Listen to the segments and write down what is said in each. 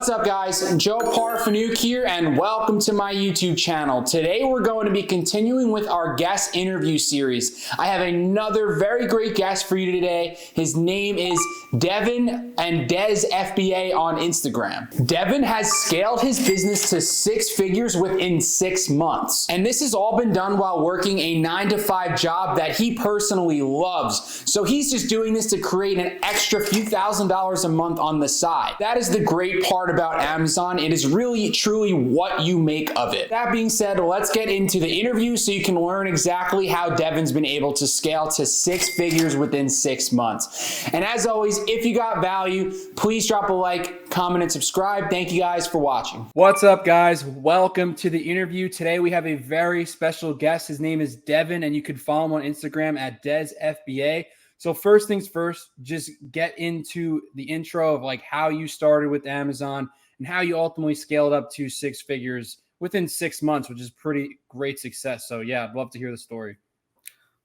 What's up, guys? Joe Parfanuk here, and welcome to my YouTube channel. Today, we're going to be continuing with our guest interview series. I have another very great guest for you today. His name is Devin and Des FBA on Instagram. Devin has scaled his business to 6 figures within 6 months. And this has all been done while working a 9-to-5 job that he personally loves. So he's just doing this to create an extra few $1,000s a month on the side. That is the great part about Amazon. It is really, truly what you make of it. That being said, let's get into the interview so you can learn exactly how Devin's been able to scale to 6 figures within 6 months. And as always, if you got value, please drop a like, comment, and subscribe. Thank you guys for watching. What's up, guys? Welcome to the interview. Today, we have a very special guest. His name is Devin, and you can follow him on Instagram at DesFBA. So first things first, just get into the intro of like how you started with Amazon and how you ultimately scaled up to 6 figures within 6 months, which is pretty great success. So yeah, I'd love to hear the story.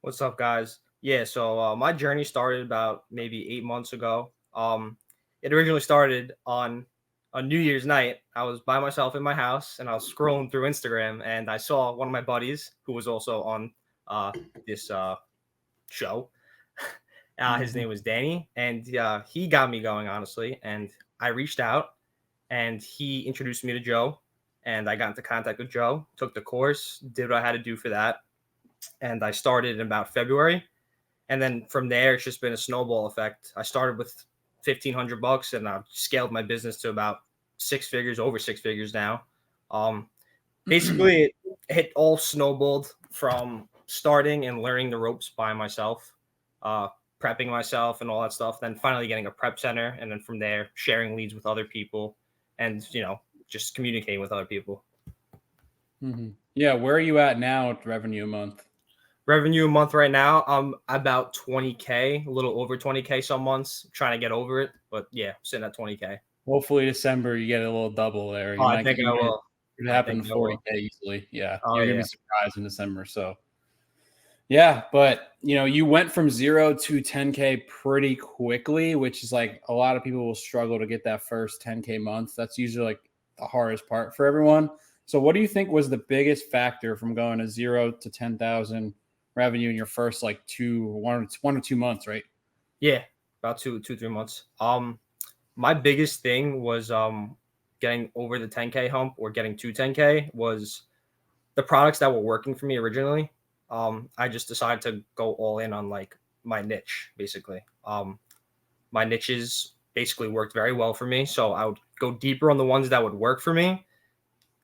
What's up, guys? Yeah, so my journey started about maybe 8 months ago. It originally started on a New Year's night. I was by myself in my house and I was scrolling through Instagram and I saw one of my buddies who was also on this show. His name was Danny, and he got me going, honestly. And I reached out, and he introduced me to Joe, and I got into contact with Joe, took the course, did what I had to do for that, and I started in about February. And then from there, it's just been a snowball effect. I started with $1,500, and I scaled my business to about 6 figures, over 6 figures now. Basically, it all snowballed from starting and learning the ropes by myself. Prepping myself and all that stuff, then finally getting a prep center, and then from there sharing leads with other people and just communicating with other people. Yeah, where are you at now with revenue a month? Revenue a month right now, I'm about 20K, a little over 20K some months, trying to get over it, but yeah, sitting at 20K. Hopefully December you get a little double there. I think I will. It happen 40K easily. Yeah, you're gonna be surprised in December. So yeah, but you went from 0 to 10K pretty quickly, which is like a lot of people will struggle to get that first 10K month. That's usually like the hardest part for everyone. So what do you think was the biggest factor from going to 0 to 10,000 revenue in your first like 1 or 2 months, right? Yeah, about 2-3 months. My biggest thing was getting over the 10K hump or getting to 10K was the products that were working for me originally. I just decided to go all in on like my niche, basically. My niches basically worked very well for me. So I would go deeper on the ones that would work for me.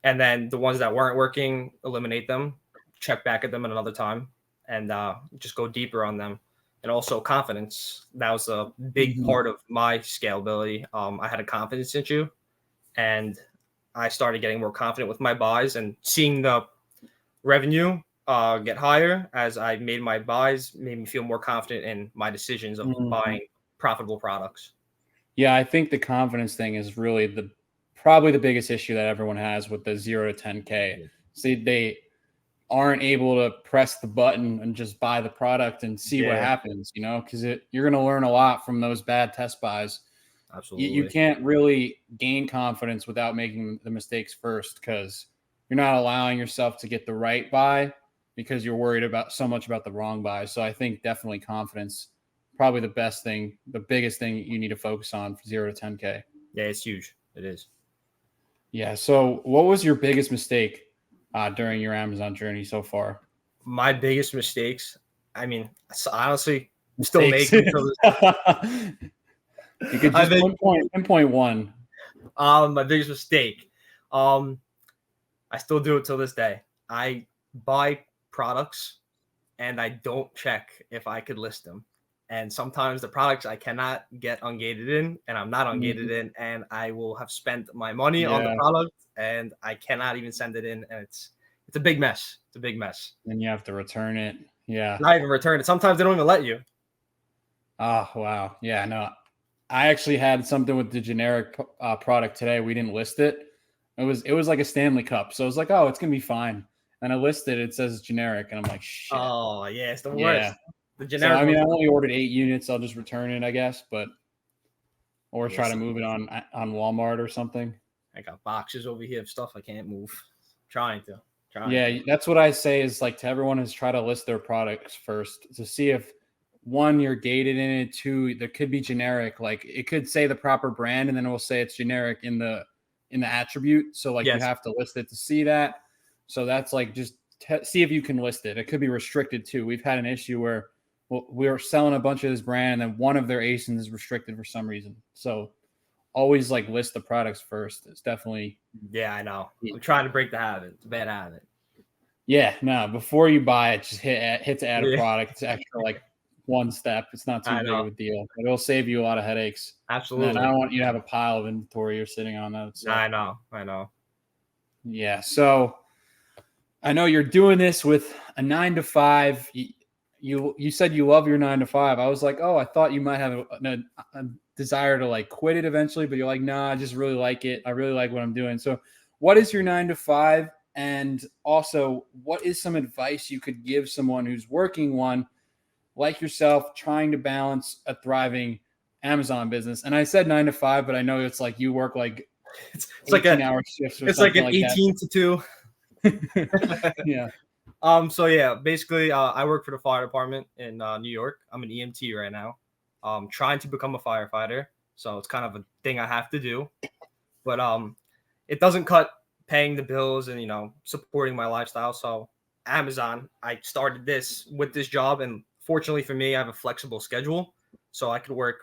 And then the ones that weren't working, eliminate them, check back at them at another time, and just go deeper on them. And also confidence. That was a big part of my scalability. I had a confidence issue, and I started getting more confident with my buys and seeing the revenue get higher as I made my buys, made me feel more confident in my decisions of buying profitable products. Yeah, I think the confidence thing is really probably the biggest issue that everyone has with the 0 to 10K. See, they aren't able to press the button and just buy the product and see what happens, because you're going to learn a lot from those bad test buys. Absolutely. You can't really gain confidence without making the mistakes first, because you're not allowing yourself to get the right buy because you're worried about so much about the wrong buy. So I think definitely confidence, probably the biggest thing you need to focus on for 0 to 10K. Yeah, it's huge. It is. Yeah. So what was your biggest mistake during your Amazon journey so far? My biggest mistakes, I mean, honestly, still making. You could just pinpoint one. My biggest mistake. I still do it till this day. I buy products and I don't check if I could list them. And sometimes the products I cannot get ungated in, and I'm not ungated in, and I will have spent my money on the product and I cannot even send it in, and it's a big mess. It's a big mess. And you have to return it. Yeah. Not even return it. Sometimes they don't even let you. Oh, wow. Yeah, no. I actually had something with the generic product today. We didn't list it. It was like a Stanley Cup. So I was like, oh, it's going to be fine. And I listed it says generic, and I'm like, shit. Oh, yeah, it's the worst. The generic. So, I mean, I only ordered 8 units. I'll just return it, I guess, or try to move it on Walmart or something. I got boxes over here of stuff I can't move. Trying to. Yeah, that's what I say is like to everyone is try to list their products first to see if one, you're gated in it, two, there could be generic. Like it could say the proper brand and then it will say it's generic in the attribute. So like you have to list it to see that. So that's like just see if you can list it. It could be restricted too. We've had an issue where we were selling a bunch of this brand and then one of their ASINs is restricted for some reason. So always like list the products first. It's definitely. Yeah, I know. I'm trying to break the habit. It's a bad habit. Yeah, no, before you buy it, just hit to add a product. It's extra like one step. It's not too big of a deal. But it'll save you a lot of headaches. Absolutely. And I don't want you to have a pile of inventory you're sitting on that. So. I know. Yeah. So I know you're doing this with a 9-to-5. You said you love your 9-to-5. I was like, oh, I thought you might have a desire to like quit it eventually, but you're like, nah, I just really like it. I really like what I'm doing. So what is your 9-to-5? And also, what is some advice you could give someone who's working one like yourself, trying to balance a thriving Amazon business? And I said 9-to-5, but I know it's like you work like it's like an hour shifts. It's like an 18 to 2. Yeah. So yeah, basically, I work for the fire department in New York. I'm an EMT right now. Trying to become a firefighter, so it's kind of a thing I have to do. But it doesn't cut paying the bills and supporting my lifestyle. So Amazon, I started this with this job, and fortunately for me, I have a flexible schedule, so I could work.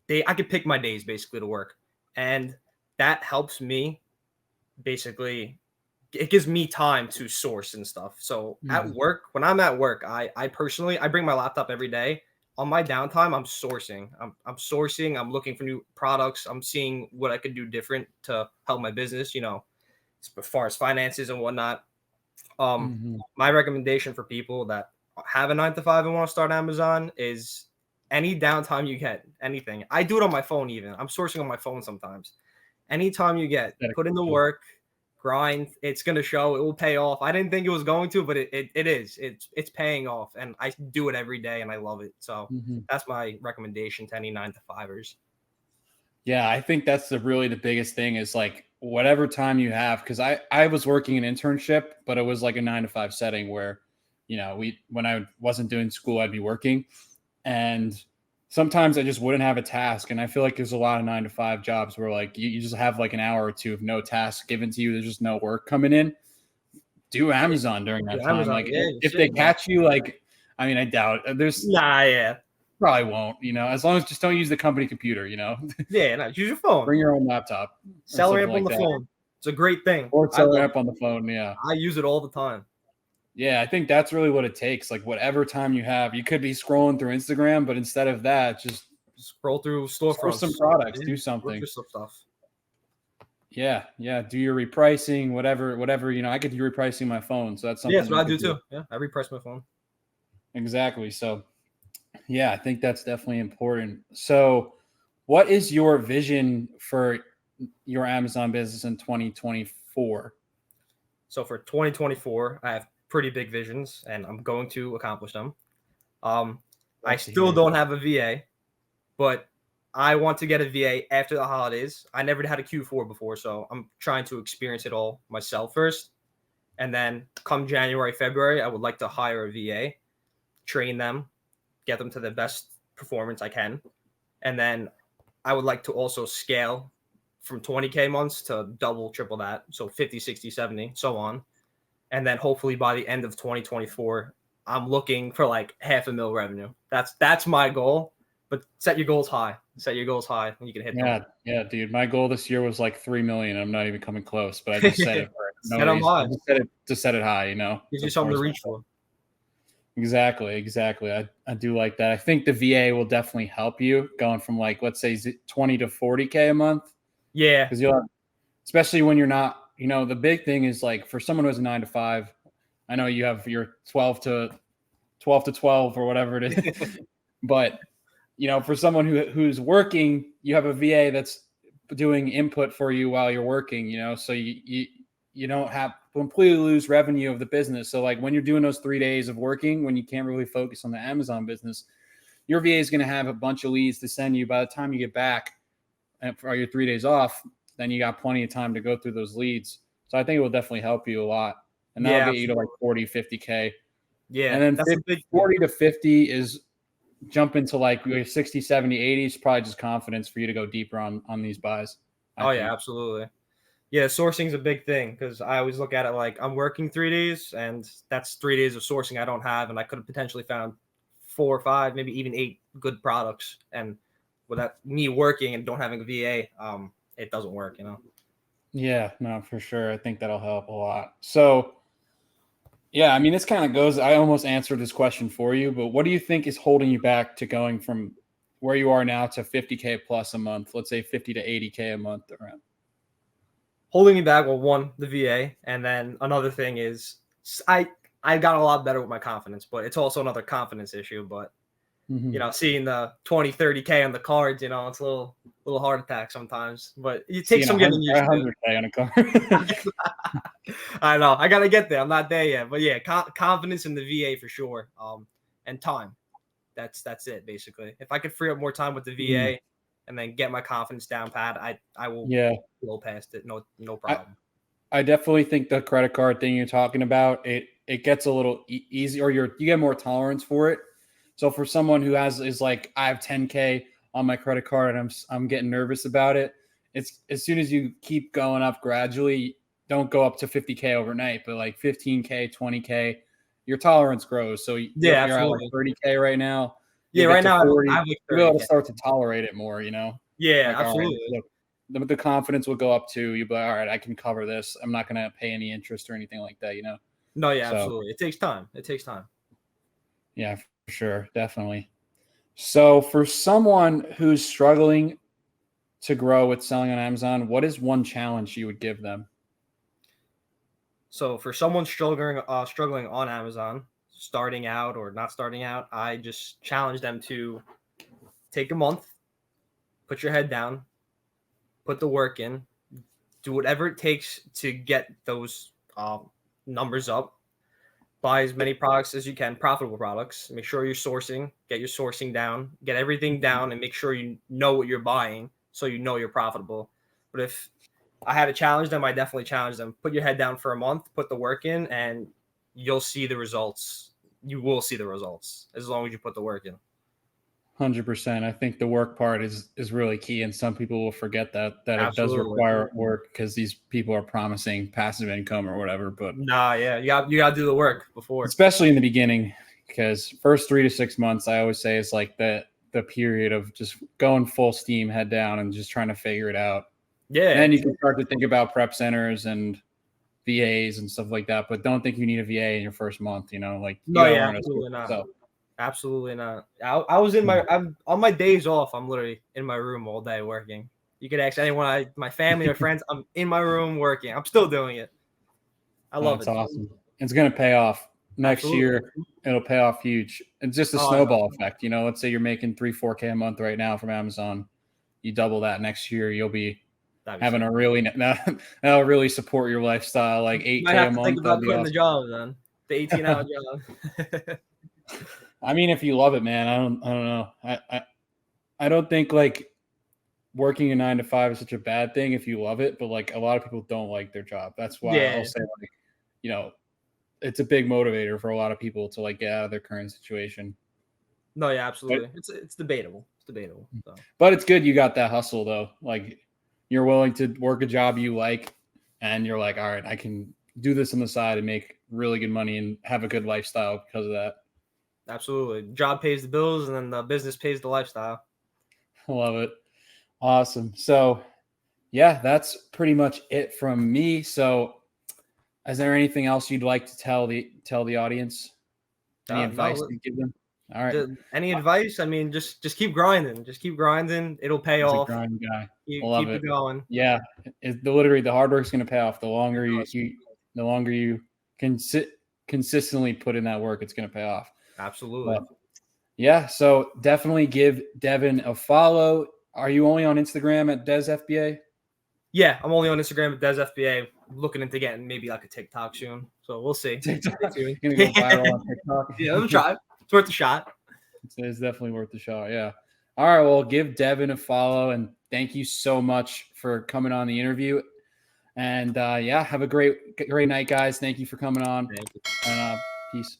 I could pick my days basically to work, and that helps me. Basically, it gives me time to source and stuff. So at work, when I'm at work, I personally bring my laptop every day. On my downtime, I'm sourcing. I'm sourcing. I'm looking for new products. I'm seeing what I could do different to help my business. As far as finances and whatnot. My recommendation for people that have a 9-to-5 and want to start Amazon is any downtime you get, anything. I do it on my phone even. I'm sourcing on my phone sometimes. Anytime you get, put in the work, grind. It's going to show. It will pay off. I didn't think it was going to, but it is. It's paying off, and I do it every day, and I love it. So that's my recommendation to any 9-to-5ers. Yeah, I think that's really the biggest thing is like whatever time you have, because I was working an internship, but it was like a 9-to-5 setting where, when I wasn't doing school, I'd be working, and sometimes I just wouldn't have a task. And I feel like there's a lot of 9-to-5 jobs where like you just have like an hour or two of no task given to you. There's just no work coming in. Do Amazon during that time. Like if they catch you, like, I mean, I doubt there's probably won't, as long as just don't use the company computer, Yeah, no, use your phone. Bring your own laptop. Celery up on the phone. It's a great thing. Or Celery up on the phone. Yeah. I use it all the time. Yeah, I think that's really what it takes. Like whatever time you have, you could be scrolling through Instagram, but instead of that, just scroll through storefronts, some products, do something. Look for stuff. Yeah. Do your repricing, whatever. I could do repricing my phone, so that's something. Yeah, that's what I do too. Yeah, I reprice my phone. Exactly. So, yeah, I think that's definitely important. So, what is your vision for your Amazon business in 2024? So for 2024, I have pretty big visions, and I'm going to accomplish them. I still don't have a VA, but I want to get a VA after the holidays. I never had a Q4 before, so I'm trying to experience it all myself first. And then come January, February, I would like to hire a VA, train them, get them to the best performance I can. And then I would like to also scale from 20K months to double, triple that. So 50, 60, 70, so on. And then hopefully by the end of 2024, I'm looking for like $500,000 revenue. That's my goal. But set your goals high. And you can hit them. Yeah, dude. My goal this year was like 3 million. I'm not even coming close, but I just set it for set them high. To set it high, Gives you something to reach for. Exactly. I do like that. I think the VA will definitely help you going from like, let's say 20 to 40K a month. Yeah. Because you'll have, especially when you're not, the big thing is like for someone who has a 9-to-5, I know you have your 12 to 12 or whatever it is, but for someone who's working, you have a VA that's doing input for you while you're working, so you don't have completely lose revenue of the business. So like when you're doing those 3 days of working, when you can't really focus on the Amazon business, your VA is going to have a bunch of leads to send you by the time you get back for your 3 days off. then you got plenty of time to go through those leads. So I think it will definitely help you a lot. And that'll Yeah, get you to like 40, 50K. yeah, And then that's a big 40 to 50 is jumping to like 60, 70, 80 is probably just confidence for you to go deeper on these buys. Oh yeah, absolutely. Yeah, sourcing's a big thing because I always look at it like I'm working 3 days, and that's 3 days of sourcing I don't have, and I could have potentially found 4 or 5, maybe even 8 good products. And without me working and don't having a VA, it doesn't work, you know. Yeah, no, for sure. I think that'll help a lot. So, yeah, I mean, this kind of goes, I almost answered this question for you, but what do you think is holding you back to going from where you are now to 50K plus a month? Let's say 50 to 80K a month around. Holding me back, well, one, the VA, and then another thing is I got a lot better with my confidence, but it's also another confidence issue. But you know, seeing the 20, 30K on the cards, you know, it's a little heart attack sometimes. But it takes some getting used to. 100K on a card. I know. I gotta get there. I'm not there yet, but yeah, confidence in the VA for sure. And time. That's it basically. If I could free up more time with the VA and then get my confidence down pat, I will go past it. No problem. I definitely think the credit card thing you're talking about, it gets a little easy, or you get more tolerance for it. So for someone who is like, I have 10K on my credit card and I'm getting nervous about it. It's as soon as you keep going up gradually, don't go up to 50K overnight, but like 15K, 20K, your tolerance grows. So you're at like 30K right now. Yeah, right now 40, I have like 30K. You'll be able to start to tolerate it more, you know? Yeah, like, absolutely. All right, the confidence will go up too. You'll be like, all right, I can cover this. I'm not going to pay any interest or anything like that, you know? No, yeah, absolutely. It takes time. Yeah, for sure. Definitely. So for someone who's struggling to grow with selling on Amazon, what is one challenge you would give them? So for someone struggling on Amazon, starting out or not starting out, I just challenge them to take a month, put your head down, put the work in, do whatever it takes to get those numbers up. Buy as many products as you can, profitable products. Make sure you're sourcing, get your sourcing down, get everything down, and make sure you know what you're buying so you know you're profitable. But if I had to challenge them, I definitely challenge them. Put your head down for a month, put the work in, and you'll see the results. You will see the results as long as you put the work in. 100%. I think the work part is really key, and some people will forget that Absolutely. It does require work because these people are promising passive income or whatever. But you got to do the work before, especially in the beginning, because first 3 to 6 months, I always say is like the period of just going full steam, head down, and just trying to figure it out. Yeah, and then you can start to think about prep centers and VAs and stuff like that. But don't think you need a VA in your first month. You know, like absolutely not. Absolutely not. I was I'm on my days off. I'm literally in my room all day working. You could ask anyone, my family or friends. I'm in my room working. I'm still doing it. I love it. That's awesome. It's going to pay off next year. It'll pay off huge. It's just a snowball effect. You know, let's say you're making 3-4K a month right now from Amazon. You double that next year, you'll be having a really that'll really support your lifestyle. Like 8K a month. Think about quitting the job then. The 18-hour job. I mean, if you love it, man, I don't know. I don't think like working a 9 to 5 is such a bad thing if you love it, but like a lot of people don't like their job. That's why I'll say, like, you know, it's a big motivator for a lot of people to like get out of their current situation. No, yeah, absolutely. It's debatable. It's debatable. So. But it's good you got that hustle though. Like you're willing to work a job you like, and you're like, all right, I can do this on the side and make really good money and have a good lifestyle because of that. Absolutely. Job pays the bills and then the business pays the lifestyle. I love it. Awesome. So yeah, that's pretty much it from me. So is there anything else you'd like to tell the audience? Any advice you give them? All right. Any advice? I mean, just keep grinding. Just keep grinding. It'll pay off. A grind guy. Keep it going. Yeah. Literally the hard work's going to pay off. The longer you consistently put in that work, it's going to pay off. Absolutely. Yeah. So definitely give Devin a follow. Are you only on Instagram at DesFBA? Yeah, I'm only on Instagram at DesFBA. Looking into getting maybe like a TikTok soon. So we'll see. TikTok. You're gonna go viral on TikTok. Yeah, let's try. It's worth a shot. It's definitely worth a shot. Yeah. All right. Well, give Devin a follow, and thank you so much for coming on the interview. And yeah, have a great night, guys. Thank you for coming on. Thank you. And peace.